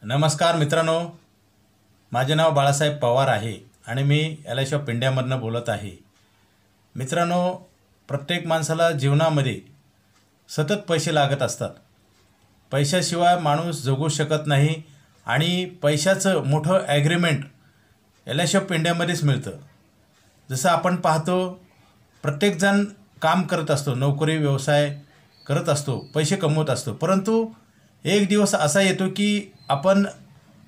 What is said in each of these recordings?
नमस्कार मित्रांनो, माझे नाव बाळासाहेब पवार आहे आणि मी LIC ऑफ इंडियामधनं बोलत आहे। मित्रांनो, प्रत्येक माणसाला जीवनामध्ये सतत पैसे लागत असतात। पैशाशिवाय माणूस जगू शकत नाही आणि पैशाचं मोठं ॲग्रीमेंट LIC ऑफ इंडियामध्येच मिळतं। जसं आपण पाहतो, प्रत्येकजण काम करत असतो, नोकरी व्यवसाय करत असतो, पैसे कमवत असतो, परंतु एक दिवस असा येतो की आपण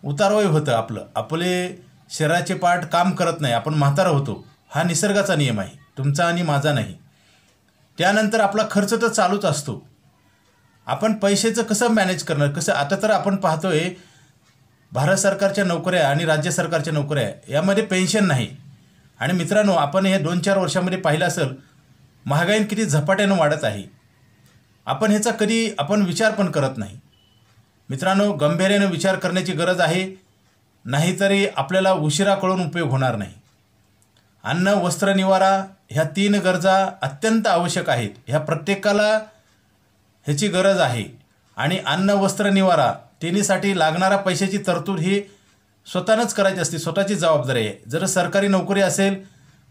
उतारवय होतं, आपले शरीराचे पार्ट काम करत नाही, आपण म्हातारा होतो। हा निसर्गाचा नियम आहे, तुमचा आणि माझा नाही। त्यानंतर आपला खर्च तर चालूच असतो। आपण पैशाचं कसं मॅनेज करणार, कसं? आता तर आपण पाहतोय भारत सरकारच्या नोकऱ्या आणि राज्य सरकारच्या नोकऱ्या यामध्ये पेन्शन नाही। आणि मित्रांनो, आपण हे 2-4 वर्षामध्ये पाहिलं असेल, महागाई किती झपाट्याने वाढत आहे। आपण ह्याचा कधी विचार पण करत नाही। मित्रांनो, गंभीर्याने विचार करण्याची गरज आहे, नाहीतरी आपल्याला उशिरा कळून उपयोग होणार नाही। अन्न, वस्त्र, निवारा ह्या 3 गरजा अत्यंत आवश्यक आहेत। ह्या प्रत्येकाला ह्याची गरज आहे आणि अन्न, वस्त्र, निवारा तिन्हीसाठी लागणारा पैशाची तरतूद ही स्वतःच करायची असते, स्वतःची जबाबदारी आहे। जर सरकारी नोकरी असेल,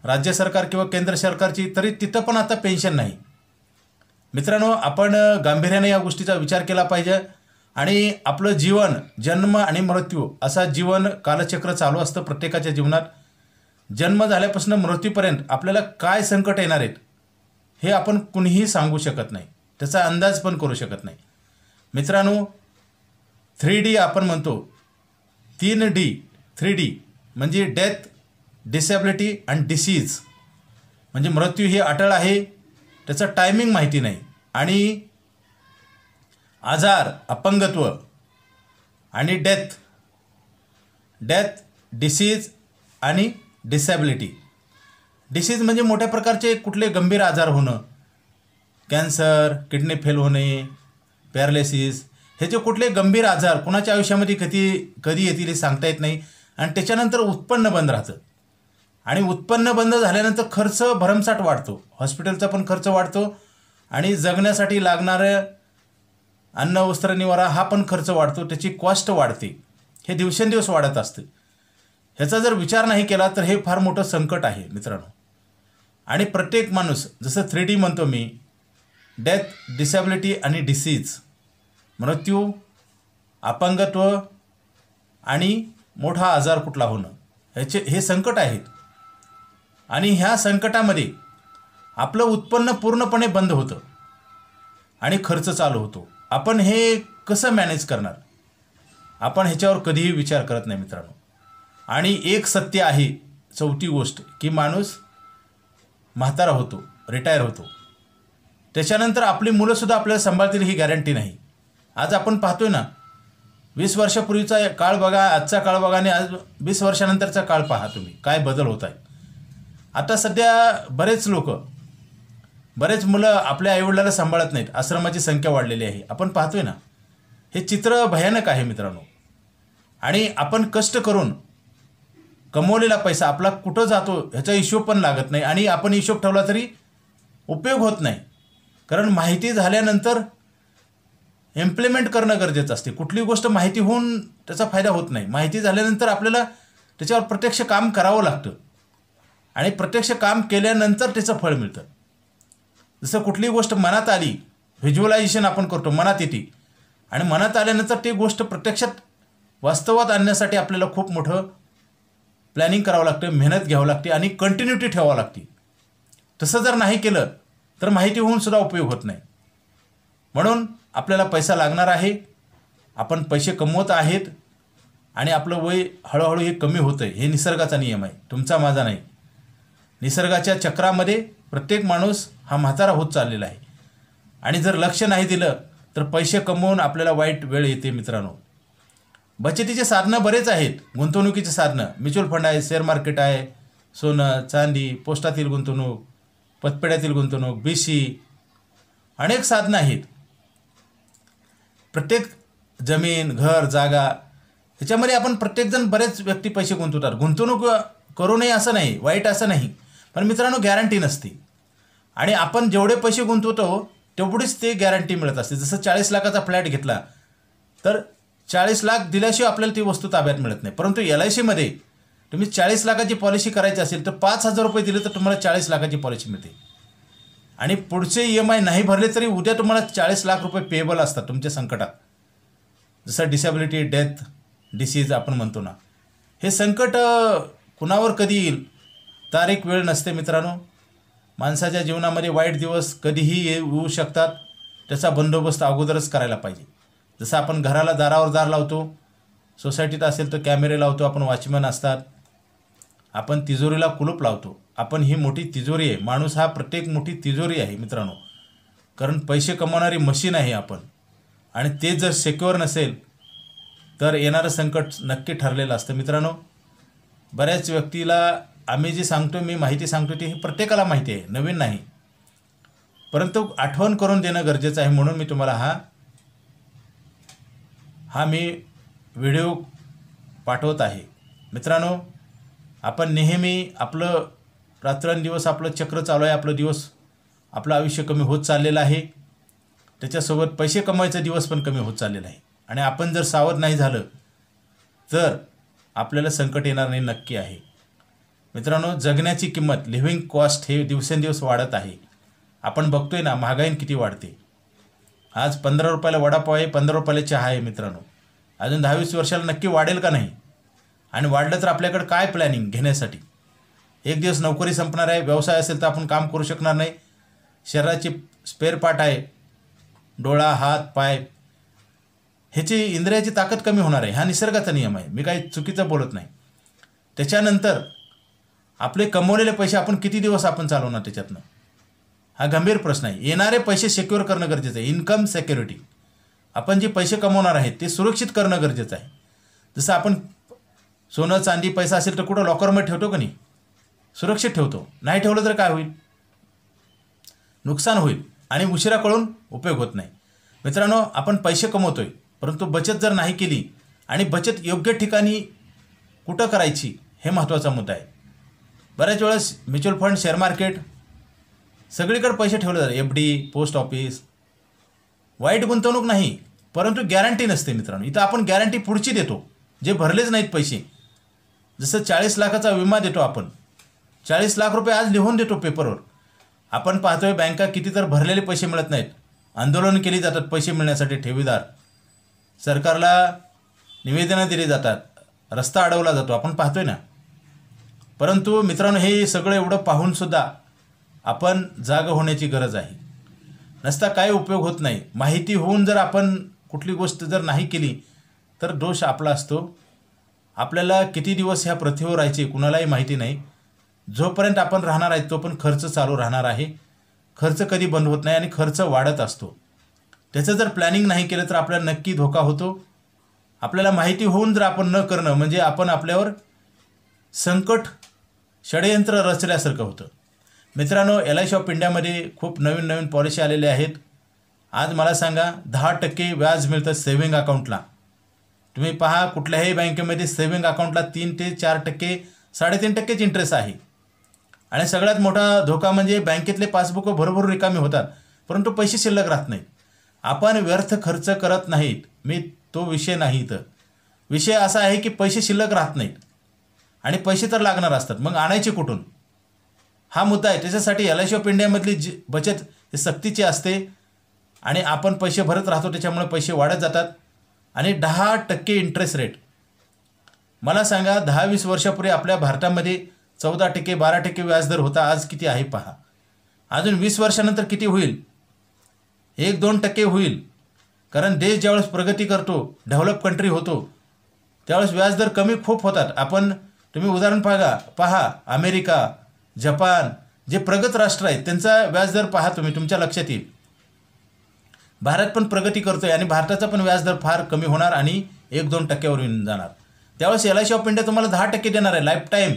राज्य सरकार किंवा केंद्र सरकारची, तरी तिथं पण आता पेन्शन नाही। मित्रांनो, आपण गांभीर्याने या गोष्टीचा विचार केला पाहिजे आणि आपलं जीवन जन्म आणि मृत्यू असा जीवन कालचक्र चालू असतं प्रत्येकाच्या जीवनात। जन्म झाल्यापासून मृत्यूपर्यंत आपल्याला काय संकट येणार आहेत हे आपण कुणीही सांगू शकत नाही, त्याचा अंदाज पण करू शकत नाही। मित्रांनो, 3D आपण म्हणतो, 3D 3D म्हणजे डेथ, डिसेबिलिटी आणि डिसीज। म्हणजे मृत्यू ही अटळ आहे, त्याचं टायमिंग माहिती नाही, आणि आजार, अपंगत्व आणि डेथ, डिसीज आणि डिसेबिलिटी। डिसीज म्हणजे मोठ्या प्रकारचे कुठले गंभीर आजार होणं, कॅन्सर, किडनी फेल होणे, पॅरालिसिस, हे जे कुठले गंभीर आजार कुणाच्या आयुष्यामध्ये कधी येतील हे सांगता येत नाही। आणि त्याच्यानंतर उत्पन्न बंद राहतं, आणि उत्पन्न बंद झाल्यानंतर खर्च भरमसाठ वाढतो, हॉस्पिटलचा पण खर्च वाढतो, आणि जगण्यासाठी लागणारं अन्न, वस्त्र, निवारा हा पण खर्च वाढतो, त्याची कॉस्ट वाढते। हे दिवसेंदिवस वाढत असते। ह्याचा जर विचार नाही केला तर हे फार मोठं संकट आहे मित्रांनो। आणि प्रत्येक माणूस, जसं 3D म्हणतो मी, डेथ, डिसेबिलिटी आणि डिसीज, मृत्यू, अपंगत्व आणि मोठा आजार कुठला होणं, हे संकट आहेत। आणि ह्या संकटामध्ये आपलं उत्पन्न पूर्णपणे बंद होतं आणि खर्च चालू होतो। आपण हे कसं मॅनेज करणार, आपण ह्याच्यावर कधीही विचार करत नाही मित्रांनो। आणि एक सत्य आहे, 4थी गोष्ट, की माणूस म्हातारा होतो, रिटायर होतो, त्याच्यानंतर आपली मुलंसुद्धा आपल्याला सांभाळतील ही गॅरंटी नाही। आज आपण पाहतोय ना, 20 वर्षापूर्वीचा काळ बघा, आजचा काळ बघा, आणि आज 20 वर्षानंतरचा काळ पहा तुम्ही, काय बदल होत आहे। आता सध्या बरेच मुलं आपल्या आईवडिलाला सांभाळत नाहीत, आश्रमाची संख्या वाढलेली आहे, आपण पाहतोय ना। हे चित्र भयानक आहे मित्रांनो। आणि आपण कष्ट करून कमवलेला पैसा आपला कुठं जातो ह्याचा हिशोब पण लागत नाही, आणि आपण हिशोब ठेवला तरी उपयोग होत नाही, कारण माहिती झाल्यानंतर इम्प्लिमेंट करणं गरजेचं असते। कुठली गोष्ट माहिती होऊन त्याचा फायदा होत नाही, माहिती झाल्यानंतर आपल्याला त्याच्यावर प्रत्यक्ष काम करावं लागतं, आणि प्रत्यक्ष काम केल्यानंतर त्याचं फळ मिळतं। जसं कुठली गोष्ट मनात आली, व्हिज्युअलायझेशन आपण करतो, मनात येते, आणि मनात आल्यानंतर ती गोष्ट प्रत्यक्षात वास्तवात आणण्यासाठी आपल्याला खूप मोठं प्लॅनिंग करावं लागतं, मेहनत घ्यावं लागते, आणि कंटिन्युटी ठेवावं लागते। तसं जर नाही केलं तर माहिती होऊन सुद्धा उपयोग होत नाही। म्हणून आपल्याला पैसा लागणार आहे, आपण पैसे कमवत आहेत, आणि आपलं वय हळूहळू हे कमी होतं आहे। हे निसर्गाचा नियम आहे, तुमचा माझा नाही। निसर्गाच्या चक्रामध्ये प्रत्येक माणूस हा म्हातारा होत चाललेला आहे, आणि जर लक्ष नाही दिलं तर पैसे कमवून आपल्याला वाईट वेळ येते मित्रांनो। बचतीचे साधनं बरेच आहेत, गुंतवणुकीचे साधनं, म्युच्युअल फंड आहे, शेअर मार्केट आहे, सोनं चांदी, पोस्टातील गुंतवणूक, पतपेढ्यातील गुंतवणूक, BC, अनेक साधनं आहेत। प्रत्येक जमीन, घर, जागा ह्याच्यामध्ये आपण प्रत्येकजण, बरेच व्यक्ती पैसे गुंतवतात। गुंतवणूक करू नये असं नाही, वाईट असं नाही, पण मित्रांनो गॅरंटी नसते, आणि आपण जेवढे पैसे गुंतवतो तेवढीच ते गॅरंटी मिळत असते। जसं 40 लाखाचा फ्लॅट घेतला तर 40 लाख दिल्याशिवाय आपल्याला ती वस्तू ताब्यात मिळत नाही. परंतु LICमध्ये तुम्ही 40 लाखाची पॉलिसी करायची असेल तर 5,000 रुपये दिले तर तुम्हाला 40 लाखाची पॉलिसी मिळते. आणि पुढचे EMI नाही भरले तरी उद्या तुम्हाला 40 लाख रुपये पेएबल असतात तुमच्या संकटात. जसं डिसेबिलिटी, डेथ, डिसीज आपण म्हणतो ना, हे संकट कुणावर कधी येईल तारीख वेळ नसते मित्रांनो. माणसाच्या जीवनामध्ये वाईट दिवस कधीही येऊ शकतात. त्याचा बंदोबस्त अगोदरच करायला पाहिजे. जसं आपण घराला दारावर दार लावतो, सोसायटीत असेल तर कॅमेरे लावतो, आपण वॉचमन असतात, आपण तिजोरीला कुलूप लावतो. आपण ही मोठी तिजोरी आहे. माणूस हा प्रत्येक मोठी तिजोरी आहे मित्रांनो. कारण पैसे कमवणारी मशीन आहे आपण. आणि ते जर सिक्युअर नसेल तर येणारं संकट नक्की ठरलेलं असतं मित्रांनो. बऱ्याच व्यक्तीला आम्ही जी सांगतो, मी माहिती सांगतो ती प्रत्येकाला माहिती आहे, नवीन नाही. परंतु आठवण करून देणं गरजेचं आहे. म्हणून मी तुम्हाला हा मी व्हिडिओ पाठवत आहे. मित्रांनो, आपण नेहमी आपलं रात्रंदिवस आपलं चक्र चालू आहे. आपलं आयुष्य कमी होत चाललेलं आहे. त्याच्यासोबत पैसे कमवायचा दिवस पण कमी होत चाललेला आहे. आणि आपण जर सावध नाही झालं तर आपल्याला संकट येणार नाही नक्की आहे. मित्रांनो, जगण्याची किंमत, लिव्हिंग कॉस्ट हे दिवसेंदिवस वाढत आहे. आपण बघतोय ना, महागाई किती वाढते. आज 15 रुपयाला वडापाव आहे, 15 रुपयाला चहा आहे मित्रांनो. अजून 10-20 वर्षाला नक्की वाढेल का नाही? आणि वाढलं तर आपल्याकडे काय प्लॅनिंग घेण्यासाठी? एक दिवस नोकरी संपणार आहे, व्यवसाय असेल तर आपण काम करू शकणार नाही. शरीराची स्पेअर पार्ट आहे, डोळा, हात, पाय, ह्याची इंद्रियाची ताकद कमी होणार आहे. हा निसर्गाचा नियम आहे, मी काही चुकीचं बोलत नाही. त्याच्यानंतर आपले कमवलेले पैसे आपण किती दिवस आपण चालवणार त्याच्यातनं? हा गंभीर प्रश्न आहे. येणारे पैसे सिक्युअर करणं गरजेचं आहे. इन्कम सिक्युरिटी, आपण जे पैसे कमवणार आहेत ते सुरक्षित करणं गरजेचं आहे. जसं आपण सोनं, चांदी, पैसा असेल तर कुठं लॉकरमध्ये ठेवतो का नाही? सुरक्षित ठेवतो. नाही ठेवलं तर काय होईल? नुकसान होईल आणि उशिरा कळून उपयोग होत नाही. मित्रांनो, आपण पैसे कमवतोय परंतु बचत जर नाही केली, आणि बचत योग्य ठिकाणी कुठं करायची हे महत्त्वाचा मुद्दा आहे. बऱ्याच वेळेस म्युच्युअल फंड, शेअर मार्केट सगळीकडे पैसे ठेवले जातात. FD, पोस्ट ऑफिस, वाईट गुंतवणूक नाही, परंतु गॅरंटी नसते मित्रांनो. इथं आपण गॅरंटी पुढची देतो, जे भरलेच नाहीत पैसे. जसं 40 लाखाचा विमा देतो आपण, 40 लाख रुपये आज लिहून देतो पेपरवर. आपण पाहतोय बँका किती तर भरलेले पैसे मिळत नाहीत. आंदोलन केली जातात पैसे मिळण्यासाठी. ठेवीदार, सरकारला निवेदनं दिली जातात, रस्ता अडवला जातो, आपण पाहतोय ना. परंतु मित्रांनो, हे सगळं एवढं पाहूनसुद्धा आपण जागं होण्याची गरज आहे. नसता काय उपयोग होत नाही. माहिती होऊन जर आपण कुठली गोष्ट जर नाही केली तर दोष आपला असतो. आपल्याला किती दिवस ह्या पृथ्वीवर राहायचे कुणालाही माहिती नाही. जोपर्यंत आपण राहणार आहे तोपर्यंत खर्च चालू राहणार आहे. खर्च कधी बंद होत नाही आणि खर्च वाढत असतो. त्याचं जर प्लॅनिंग नाही केलं तर आपल्याला नक्की धोका होतो. आपल्याला माहिती होऊन जर आपण न करणं म्हणजे आपण आपल्यावर संकट, षडयंत्र रचल्यासारखं होतं. मित्रांनो, LIC ऑफ इंडियामध्ये खूप नवीन पॉलिसी आलेल्या आहेत. आज मला सांगा, 10% व्याज मिळतं सेव्हिंग अकाउंटला. तुम्ही पहा, कुठल्याही बँकेमध्ये सेव्हिंग अकाउंटला 3 ते 4%, 3.5% इंटरेस्ट आहे. आणि सगळ्यात मोठा धोका म्हणजे बँकेतले पासबुक भरभरून रिकामी होतात परंतु पैसे शिल्लक राहत नाहीत. आपण व्यर्थ खर्च करत नाहीत. तो विषय नाही. तर विषय असा आहे की पैसे शिल्लक राहत नाहीत आणि पैसे तर लागणार असतात, मग आणायचे कुठून? हा मुद्दा आहे. त्याच्यासाठी LIC ऑफ इंडियामधली बचत ही सक्तीची असते आणि आपण पैसे भरत राहतो, त्याच्यामुळे पैसे वाढत जातात. आणि 10% इंटरेस्ट रेट. मला सांगा, 10-20 वर्षापूर्वी आपल्या भारतामध्ये 14%, 12% व्याजदर होता. आज किती आहे पहा. अजून 20 वर्षानंतर किती होईल? 1-2% होईल. कारण देश ज्यावेळेस प्रगती करतो, डेव्हलप कंट्री होतो, त्यावेळेस व्याजदर कमी खूप होतात. तुम्ही उदाहरण पहा, अमेरिका, जपान, जे प्रगत राष्ट्र आहेत त्यांचा व्याजदर पहा, तुमच्या लक्षात येईल. भारत पण प्रगती करतोय आणि भारताचा पण व्याजदर फार कमी होणार आणि 1-2% येऊन जाणार. त्यावेळेस LIC ऑफ इंडिया तुम्हाला 10% देणार आहे. Life time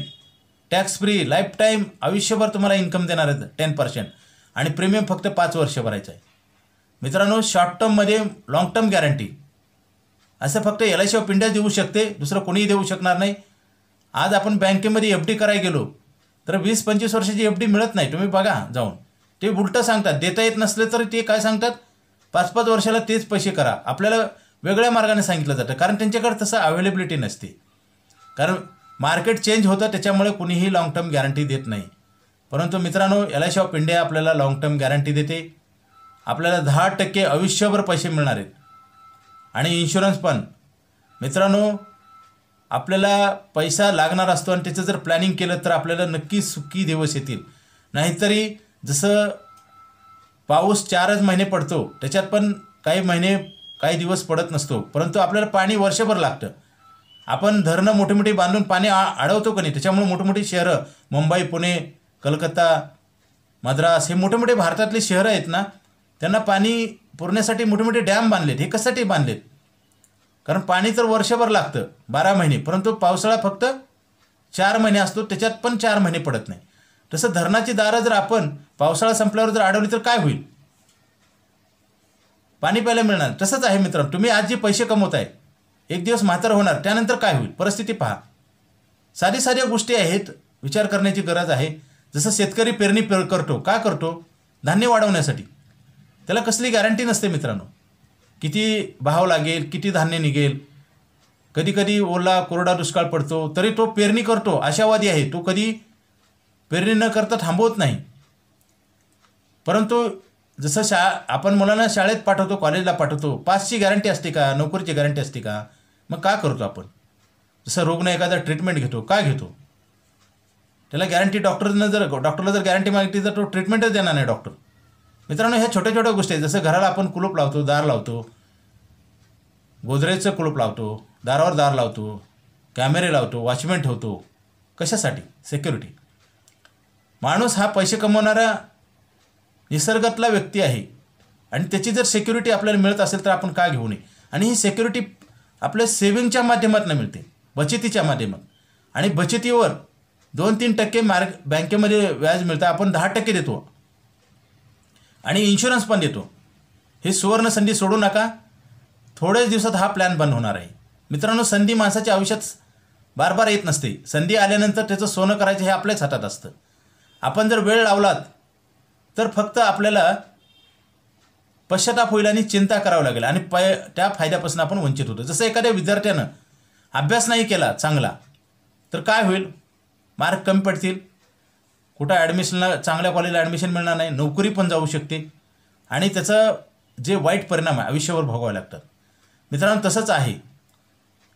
tax free, life time आयुष्यभर तुम्हाला इन्कम देणार आहे 10%. आणि प्रीमियम फक्त 5 वर्ष भरायचं आहे. मित्रांनो, शॉर्ट टर्ममध्ये लॉंग टर्म गॅरंटी असं फक्त LIC ऑफ इंडिया देऊ शकते, दुसरं कोणीही देऊ शकणार नाही. आज आपण बँकेमध्ये FD करायला गेलो तर 20-25 वर्षाची FD मिळत नाही. तुम्ही बघा जाऊन, ते उलटं सांगतात. देता येत नसले तर ते काय सांगतात, 5-5 वर्षाला तेच पैसे करा. आपल्याला वेगळ्या मार्गाने सांगितलं जातं, कारण त्यांच्याकडे तसं अवेलेबिलिटी नसते. कारण मार्केट चेंज होतं, त्याच्यामुळे कुणीही लाँग टर्म गॅरंटी देत नाही. परंतु मित्रांनो, LIC ऑफ इंडिया आपल्याला लाँग टर्म गॅरंटी देते. आपल्याला 10% आयुष्यभर पैसे मिळणार आहेत. आणि इन्शुरन्स पण मित्रांनो, आपल्याला पैसा लागणार असतो आणि त्याचं जर प्लॅनिंग केलं तर आपल्याला नक्की सुखी दिवस येतील. नाहीतरी जसं पाऊस 4च महिने पडतो, त्याच्यात पण काही दिवस पडत नसतो, परंतु आपल्याला पाणी वर्षभर लागतं. आपण धरणं मोठी मोठी बांधून पाणी अडवतो का नाही? त्याच्यामुळे मोठमोठी शहरं, मुंबई, पुणे, कलकत्ता, मद्रास, हे मोठे मोठे भारतातले शहरं आहेत ना, त्यांना पाणी पुरण्यासाठी मोठे मोठे डॅम बांधलेत. हे कशासाठी बांधलेत? कारण पाणी तर वर्षभर लागतं, 12 महिने, परंतु पावसाळा फक्त 4 महिने असतो, त्याच्यात पण 4 महिने पडत नाही. तसं धरणाची दारं जर आपण पावसाळा संपल्यावर जर अडवली तर काय होईल? पाणी प्यायला मिळणार. तसंच आहे मित्रांनो, तुम्ही आज जे पैसे कमवताय, एक दिवस म्हातार होणार, त्यानंतर काय होईल? परिस्थिती पहा. साध्या गोष्टी आहेत, विचार करण्याची गरज आहे. जसं शेतकरी पेरणी करतो, का करतो? धान्य वाढवण्यासाठी. त्याला कसली गॅरंटी नसते मित्रांनो, किती भाव लागेल, किती धान्य निघेल. कधी कधी ओला कोरडा दुष्काळ पडतो, तरी तो पेरणी करतो, आशावादी आहे. तो कधी पेरणी न करता थांबवत नाही. परंतु जसं आपण मुलांना शाळेत पाठवतो, कॉलेजला पाठवतो, पासची गॅरंटी असते का? नोकरीची गॅरंटी असते का? मग का करतो आपण? जसं रुग्ण एखादा ट्रीटमेंट घेतो, का घेतो? त्याला गॅरंटी डॉक्टरला जर गॅरंटी मागितली तर तो ट्रीटमेंटच देणार नाही डॉक्टर. मित्रांनो, ह्या छोट्या छोट्या गोष्टी आहेत. जसं घराला आपण कुलूप लावतो, दार लावतो, गोदरेजचं कुलूप लावतो, दारावर दार लावतो, कॅमेरे लावतो, वॉचमॅन ठेवतो. कशासाठी? सिक्युरिटी. माणूस हा पैसे कमवणारा निसर्गातला व्यक्ती आहे आणि त्याची जर सिक्युरिटी आपल्याला मिळत असेल तर आपण का घेऊ नये? आणि ही सिक्युरिटी आपल्या सेव्हिंगच्या माध्यमातून मिळते, बचतीच्या माध्यमातून. आणि बचतीवर 2-3% बँकेमध्ये व्याज मिळतं, आपण 10% देतो आणि इन्शुरन्स पण देतो. ही सुवर्ण संधी सोडू नका. थोड्याच दिवसात हा प्लॅन बंद होणार आहे. मित्रांनो, संधी माणसाच्या आयुष्यात बार बार येत नसते. संधी आल्यानंतर त्याचं सोनं करायचं हे आपल्याच हातात असतं. आपण जर वेळ लावलात तर फक्त आपल्याला पश्चाताप होईल आणि चिंता करावं लागेल आणि त्या फायद्यापासून आपण वंचित होतो. जसं एखाद्या विद्यार्थ्यानं अभ्यास नाही केला चांगला तर काय होईल? मार्क कमी पडतील, कुठं ॲडमिशनला चांगल्या कॉलेजला ॲडमिशन मिळणार नाही, नोकरी पण जाऊ शकते आणि त्याचं जे वाईट परिणाम आहे आयुष्यावर भोगावे लागतात. मित्रांनो, तसंच आहे.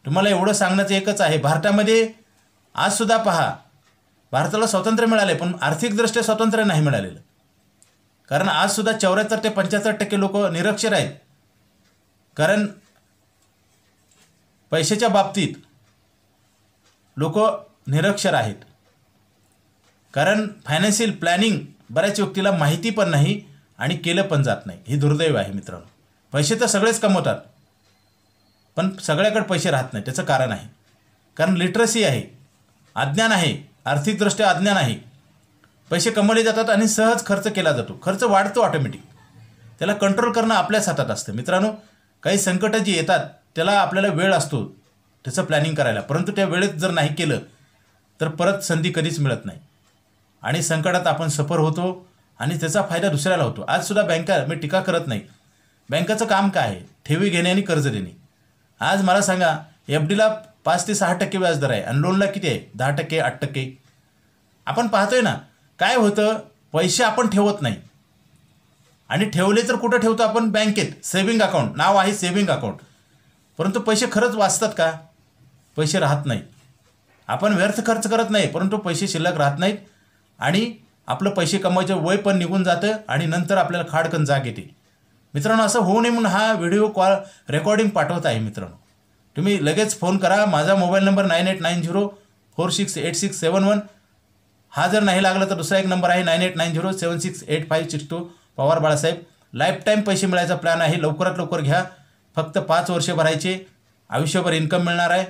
तुम्हाला एवढं सांगण्याचं एकच आहे, भारतामध्ये आजसुद्धा पहा, भारताला स्वातंत्र्य मिळाले पण आर्थिकदृष्ट्या स्वातंत्र्य नाही मिळालेलं. कारण आजसुद्धा 74 ते 75% लोक निरक्षर आहेत. कारण पैशाच्या बाबतीत लोक निरक्षर आहेत. कारण फायनान्शियल प्लॅनिंग बऱ्याच व्यक्तीला माहिती पण नाही आणि केलं पण जात नाही. ही दुर्दैव आहे मित्रांनो. पैसे तर सगळेच कमवतात पण सगळ्याकडे पैसे राहत नाही. त्याचं कारण आहे कारण लिटरसी आहे, अज्ञान आहे, आर्थिकदृष्ट्या अज्ञान आहे. पैसे कमवले जातात आणि सहज खर्च केला जातो. खर्च वाढतो ऑटोमॅटिक. त्याला कंट्रोल करणं आपल्याच हातात असतं. मित्रांनो, काही संकटं जी येतात त्याला आपल्याला वेळ असतो त्याचं प्लॅनिंग करायला, परंतु त्या वेळेत जर नाही केलं तर परत संधी कधीच मिळत नाही आणि संकटात आपण सफर होतो आणि त्याचा फायदा दुसऱ्याला होतो. आजसुद्धा बँका, मी टीका करत नाही, बँकाचं काम काय आहे? ठेवी घेणे आणि कर्ज देणे. आज मला सांगा, FDला 5 ते 6% व्याजदर आहे आणि लोनला किती आहे? 10%, 8%. आपण पाहतोय ना काय होतं, पैसे आपण ठेवत नाही आणि ठेवले तर कुठं ठेवतो आपण? बँकेत. सेव्हिंग अकाउंट नाव आहे, सेव्हिंग अकाउंट. परंतु पैसे खरंच वाचतात का? पैसे राहत नाहीत. आपण व्यर्थ खर्च करत नाही परंतु पैसे शिल्लक राहत नाहीत आणि आपलं पैसे कमवायचं वय पण निघून जातं आणि नंतर आपल्याला खाडकन जाग येते. मित्रांनो, असं होऊ नये म्हणून हा व्हिडिओ कॉल रेकॉर्डिंग पाठवत आहे. मित्रांनो, तुम्ही लगेच फोन करा. माझा मोबाईल नंबर 9890468671. हा जर नाही लागला तर दुसरा एक नंबर आहे 9890768562. पवार बाळासाहेब. लाईफ टाईम पैसे मिळायचा प्लॅन आहे. लवकरात लवकर घ्या. फक्त 5 वर्षे भरायचे, आयुष्यभर इन्कम मिळणार आहे.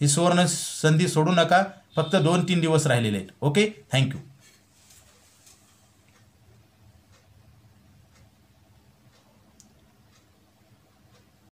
ही सुवर्ण संधी सोडू नका. फक्त 2-3 दिवस राहिलेले आहेत. Okay, thank you.